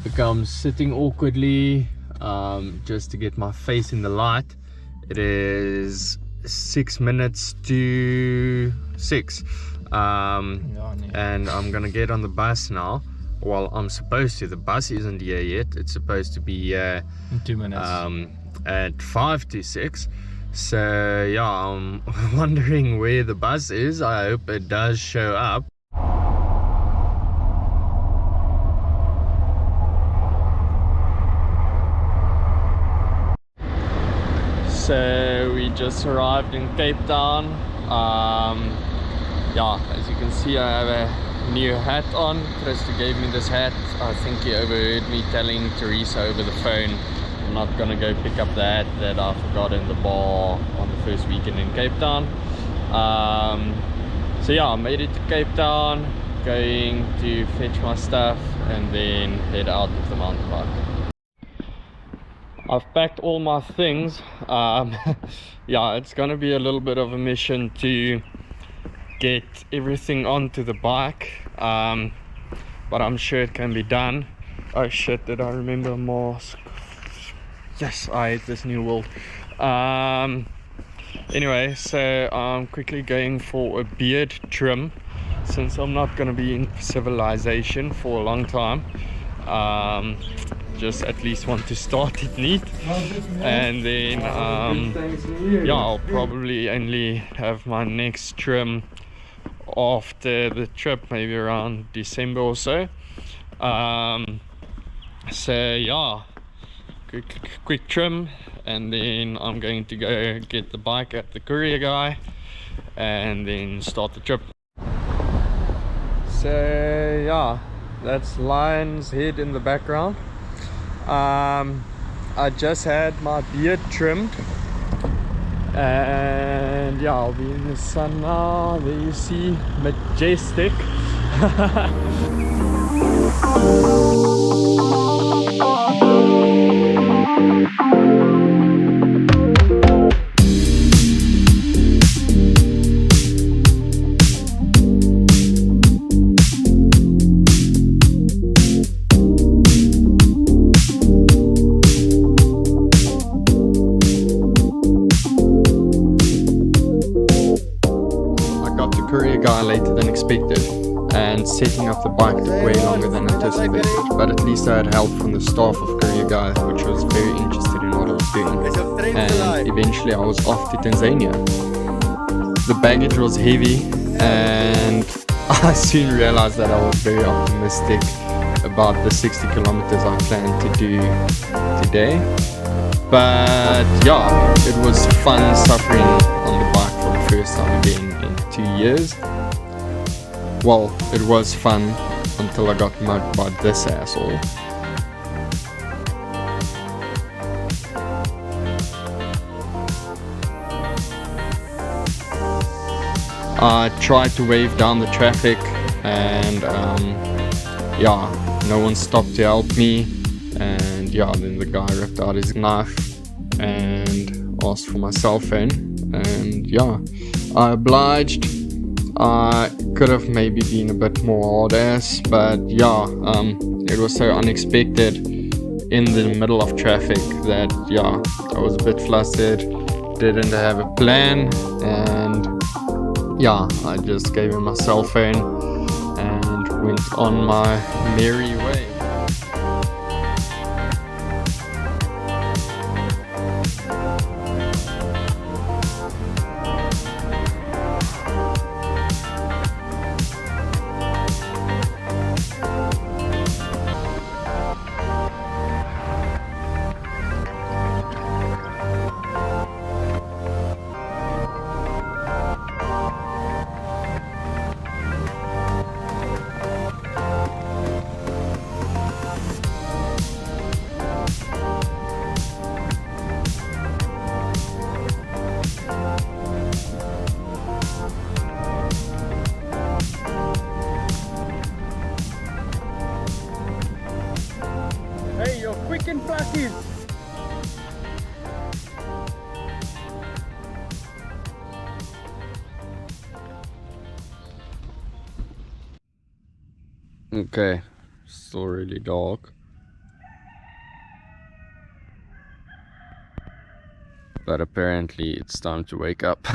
Look, I'm sitting awkwardly just to get my face in the light. It is 6 minutes to 6, and I'm gonna get on the bus now. Well, I'm supposed to. The bus isn't here yet. It's supposed to be in 2 minutes. At 5 to 6. So yeah, I'm wondering where the bus is. I hope it does show up. So we just arrived in Cape Town. Yeah, as you can see, I have a new hat on. Krista gave me this hat. I think he overheard me telling Teresa over the phone I'm not gonna go pick up the hat that I forgot in the bar on the first weekend in Cape Town. So yeah, I made it to Cape Town, going to fetch my stuff and then head out with the mountain bike. I've packed all my things. Yeah, it's gonna be a little bit of a mission to get everything onto the bike, but I'm sure it can be done. Oh shit, did I remember a mask? Yes, I hate this new world. Anyway, so I'm quickly going for a beard trim since I'm not gonna be in civilization for a long time. Just at least want to start it neat, and then yeah, I'll probably only have my next trim after the trip, maybe around December or so. So yeah, quick trim, and then I'm going to go get the bike at the courier guy and then start the trip. So yeah, that's Lion's Head in the background. I just had my beard trimmed, and yeah, I'll be in the sun now. There you see, majestic. Courier guy later than expected, and setting up the bike took way longer than anticipated, but at least I had help from the staff of Courier guy, which was very interested in what I was doing, and eventually I was off to Tanzania. The baggage was heavy, and I soon realized that I was very optimistic about the 60 kilometers I planned to do today. But yeah, it was fun suffering on the bike for the first time again in 2 years. Well, it was fun until I got mugged by this asshole. I tried to wave down the traffic, and yeah, no one stopped to help me. And yeah, then the guy ripped out his knife and asked for my cell phone, and yeah, I obliged. I could have maybe been a bit more hard ass, but yeah, it was so unexpected in the middle of traffic that yeah, I was a bit flustered, didn't have a plan, and yeah, I just gave him my cell phone and went on my merry way. Hey, you're quick and flashy. Okay, still really dark. but apparently it's time to wake up.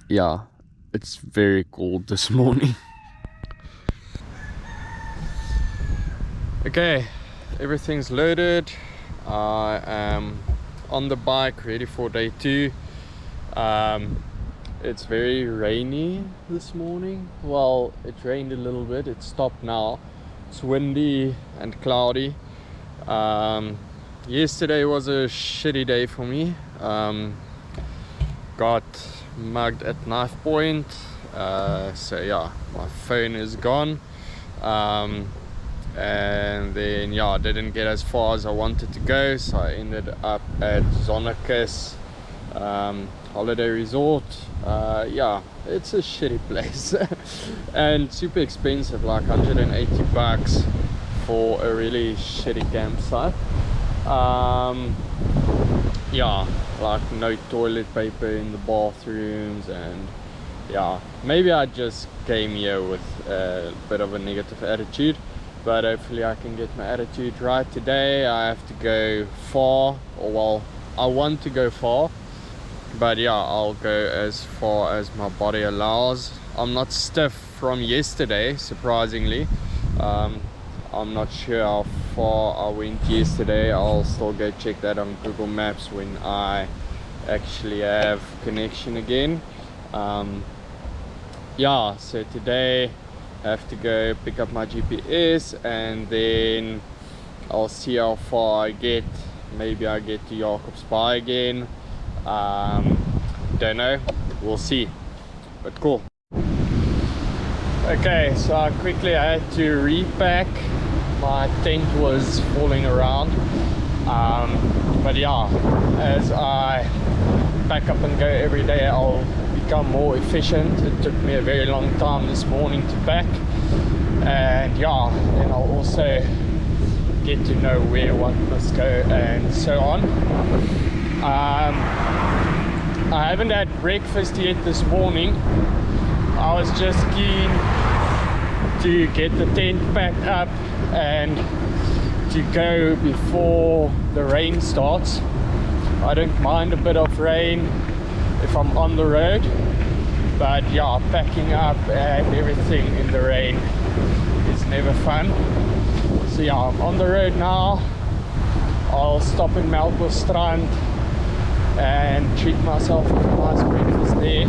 Yeah, it's very cold this morning. Okay, everything's loaded. I am on the bike, ready for day 2. It's very rainy this morning. Well, it rained a little bit, it stopped now. It's windy and cloudy. Yesterday was a shitty day for me. Got mugged at knife point. So yeah, my phone is gone. And then yeah, I didn't get as far as I wanted to go, so I ended up at Zonnekus holiday resort. Yeah, it's a shitty place and super expensive, like 180 bucks for a really shitty campsite. Yeah, like no toilet paper in the bathrooms, and yeah, maybe I just came here with a bit of a negative attitude, but hopefully I can get my attitude right today. I have to go far, or well, I want to go far, but yeah, I'll go as far as my body allows. I'm not stiff from yesterday, surprisingly. I'm not sure how far I went yesterday. I'll still go check that on Google Maps when I actually have connection again. Yeah, so today I have to go pick up my GPS, and then I'll see how far I get. Maybe I get to Jacobsbaai again. Don't know, we'll see, but cool. Okay, so I quickly had to repack. My tent was falling around, but yeah, as I pack up and go every day, I'll become more efficient. It took me a very long time this morning to pack, and yeah, then I'll also get to know where one must go and so on. I haven't had breakfast yet this morning. I was just keen to get the tent packed up and to go before the rain starts. I don't mind a bit of rain if I'm on the road, but yeah, packing up and everything in the rain is never fun. So yeah, I'm on the road now. I'll stop in Melkbosstrand and treat myself to a nice breakfast there,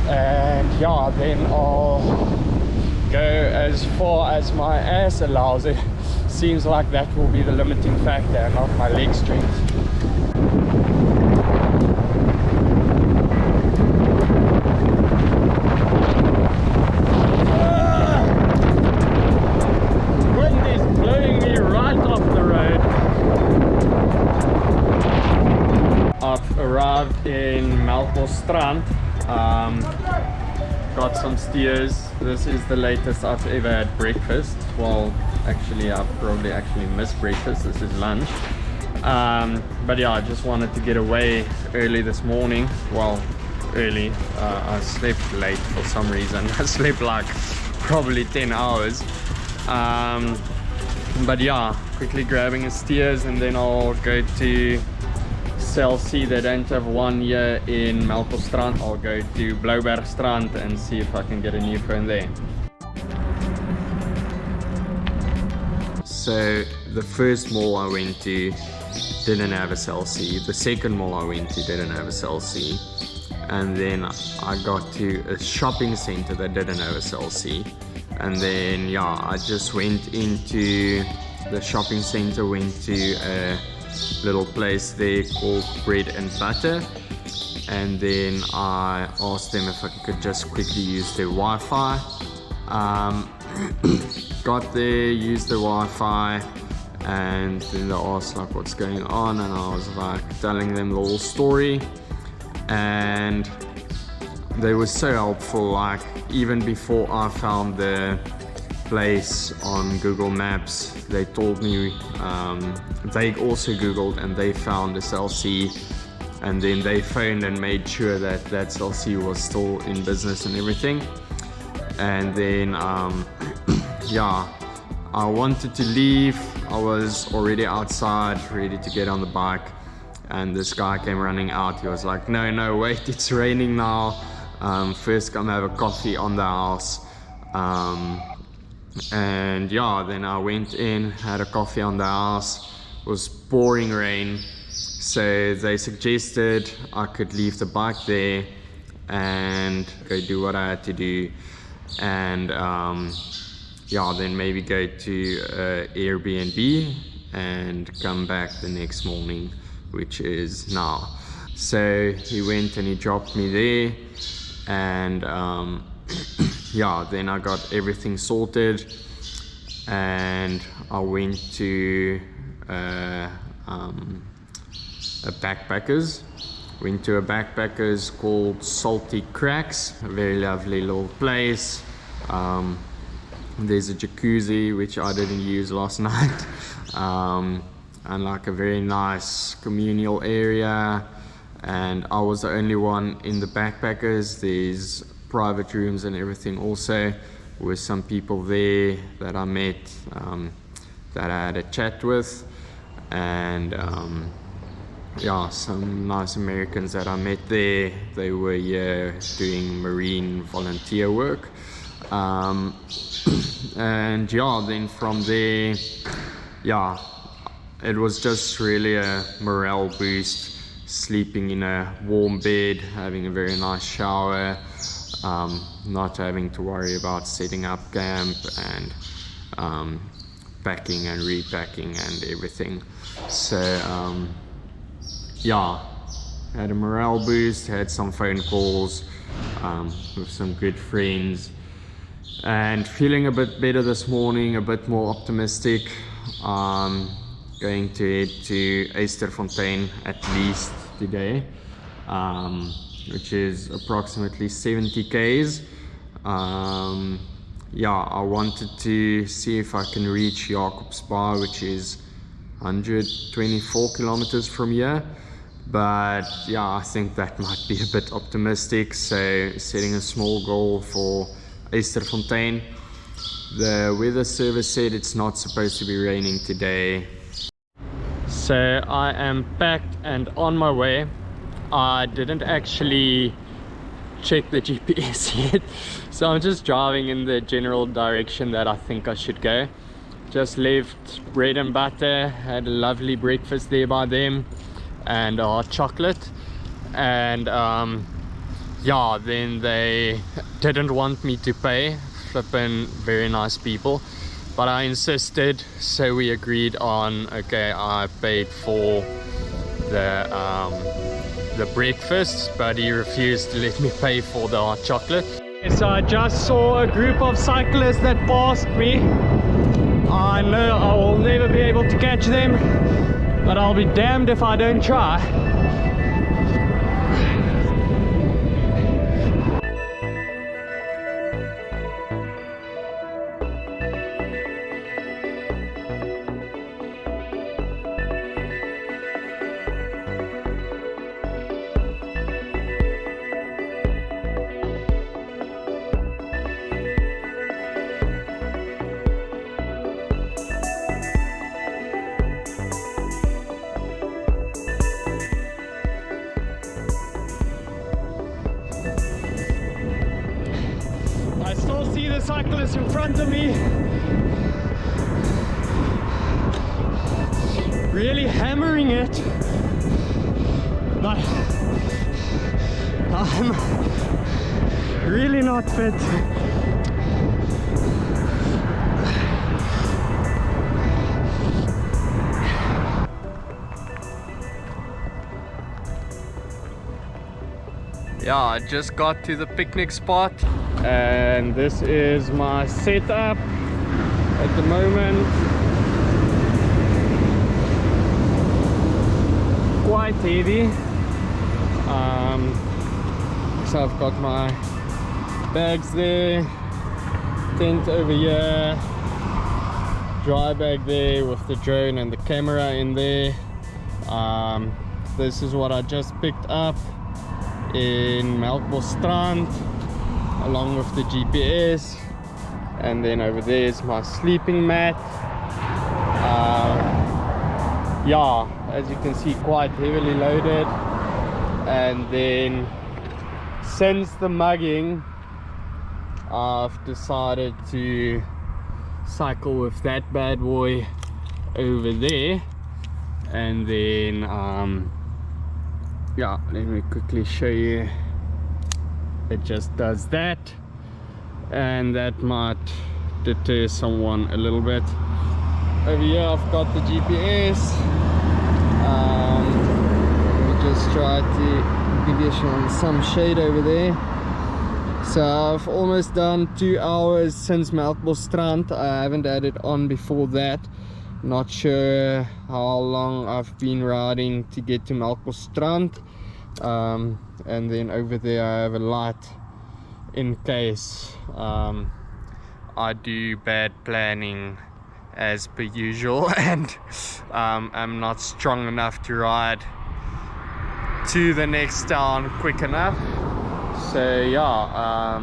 and yeah, then I'll go as far as my ass allows. It seems like that will be the limiting factor and not my leg strength. Wind is blowing me right off the road. I've arrived in Melkbosstrand. Got some steers. This is the latest I've ever had breakfast. Well, actually I've probably missed breakfast. This is lunch. But yeah, I just wanted to get away early this morning. Well, early. I slept late for some reason. I slept like probably 10 hours. But yeah, quickly grabbing a steers, and then I'll go to CLC. They don't have one here in Melkbosstrand. I'll go to Bloubergstrand and see if I can get a new phone there. So the first mall I went to didn't have a CLC. The second mall I went to didn't have a CLC. And then I got to a shopping center that didn't have a CLC. And then yeah, I just went into the shopping center, went to a little place there called Bread and Butter, and then I asked them if I could just quickly use their Wi-Fi. Got there, used the Wi-Fi, and then they asked like what's going on, and I was like telling them the whole story, and they were so helpful. Like even before I found the place on Google Maps, they told me they also googled and they found a CLC, and then they phoned and made sure that that CLC was still in business and everything. And then yeah, I wanted to leave. I was already outside ready to get on the bike, and this guy came running out. He was like, no, wait, it's raining now. First come have a coffee on the house. And yeah, then I went in, had a coffee on the house. It was pouring rain, so they suggested I could leave the bike there and go do what I had to do, and yeah, then maybe go to Airbnb and come back the next morning, which is now. So he went and he dropped me there, and yeah, then I got everything sorted, and I went to a backpackers called Salty Cracks, a very lovely little place. There's a jacuzzi which I didn't use last night, and like a very nice communal area, and I was the only one in the backpackers. There's private rooms and everything also, with some people there that I met, that I had a chat with, and yeah, some nice Americans that I met there. They were here doing marine volunteer work, and yeah, then from there, yeah, it was just really a morale boost, sleeping in a warm bed, having a very nice shower, not having to worry about setting up camp and packing and repacking and everything. So yeah, had a morale boost, had some phone calls with some good friends, and feeling a bit better this morning, a bit more optimistic. Going to head to Eysterfontein at least today, which is approximately 70 k's. Yeah, I wanted to see if I can reach Jacobsbaai, which is 124 kilometers from here, but yeah, I think that might be a bit optimistic, so setting a small goal for Eysterfontein. The weather service said it's not supposed to be raining today. So I am packed and on my way. I didn't actually check the GPS yet, so I'm just driving in the general direction that I think I should go. Just left bread and butter, had a lovely breakfast there by them, and hot chocolate, and yeah, then they didn't want me to pay. Flippin' very nice people, but I insisted, so we agreed on, okay, I paid for the breakfast, but he refused to let me pay for the hot chocolate. So I just saw a group of cyclists that passed me. I know I will never be able to catch them, but I'll be damned if I don't try. I still see the cyclist in front of me, really hammering it, but I'm really not fit. Yeah, I just got to the picnic spot, and this is my setup at the moment. Quite heavy. So I've got my bags there, tent over here, dry bag there with the drone and the camera in there. This is what I just picked up in Melkbosstrand, along with the GPS, and then over there is my sleeping mat. Yeah, as you can see, quite heavily loaded. And then since the mugging, I've decided to cycle with that bad boy over there. And then yeah, let me quickly show you. It just does that, and that might deter someone a little bit. Over here I've got the GPS. Let me just try to give you some shade over there. So I've almost done 2 hours since Melkbosstrand. I haven't had it on before that. Not sure how long I've been riding to get to Melkbosstrand. And then over there I have a light in case I do bad planning as per usual and I'm not strong enough to ride to the next town quick enough. So yeah,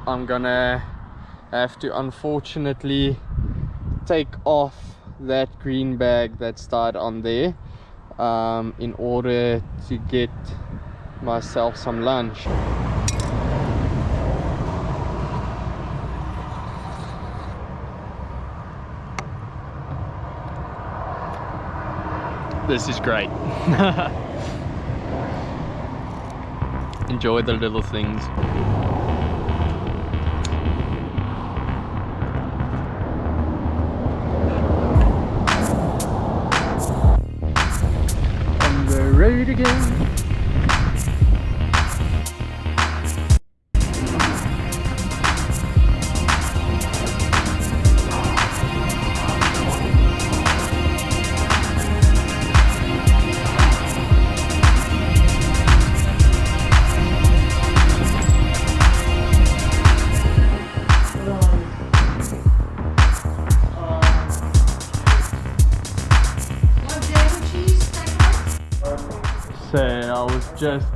I'm gonna have to unfortunately take off that green bag that's tied on there in order to get myself some lunch. This is great. Enjoy the little things. On the road again. So I was just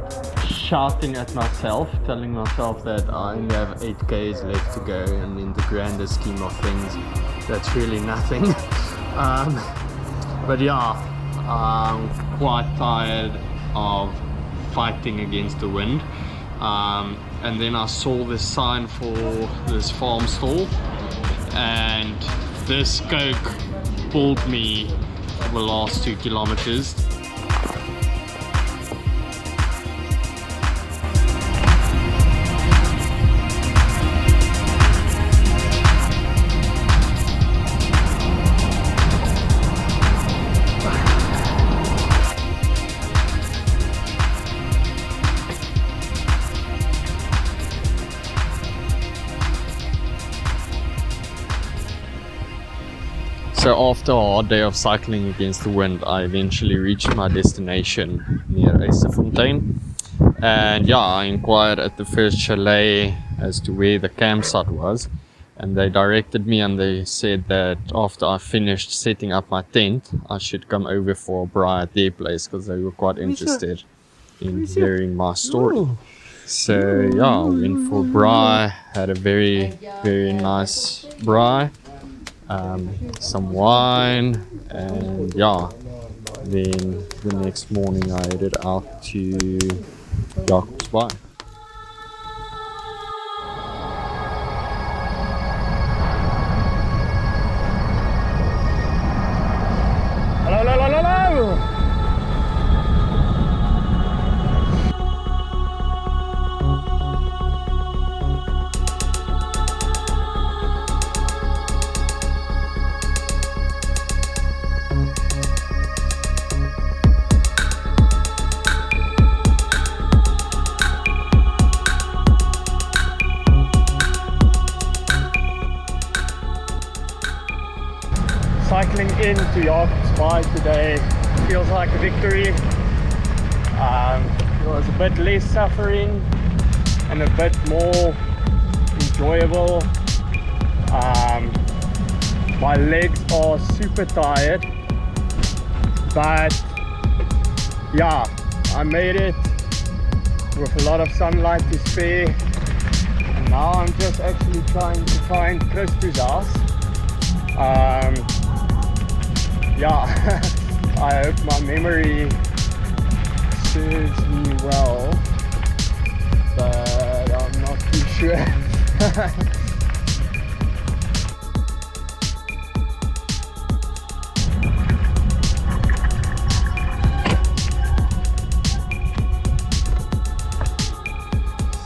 shouting at myself, telling myself that I only have 8 Ks left to go, and in the grander scheme of things, that's really nothing. But yeah, I'm quite tired of fighting against the wind. And then I saw this sign for this farm stall, and this Coke pulled me for the last 2 kilometers. So after a hard day of cycling against the wind, I eventually reached my destination near Eisterfontein. And yeah, I inquired at the first chalet as to where the campsite was. And they directed me, and they said that after I finished setting up my tent, I should come over for a braai at their place, because they were quite interested in hearing my story. So yeah, I went for a braai, had a very, very nice braai. Some wine, and yeah, then the next morning I headed out to Jacobsbaai. Hello, hello, hello, hello. Cycling into Jacobsbaai today feels like a victory. It was a bit less suffering and a bit more enjoyable. My legs are super tired, but yeah, I made it with a lot of sunlight to spare, And now I'm just actually trying to find Christo's house. Yeah, I hope my memory serves me well, but I'm not too sure.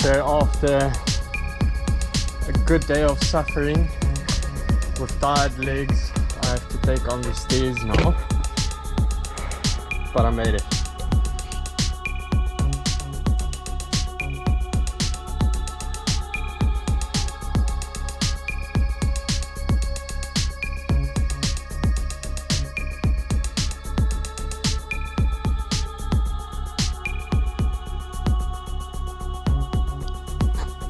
So after a good day of suffering with tired legs, I have to take on the stairs now, but I made it.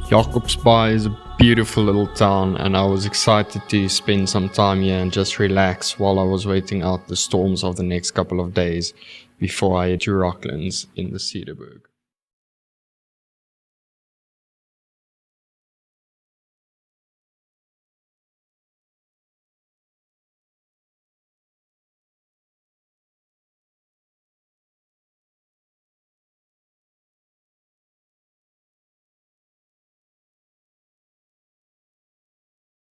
Jacobsbaai is a beautiful little town, and I was excited to spend some time here and just relax while I was waiting out the storms of the next couple of days before I head to Rocklands in the Cedarburg.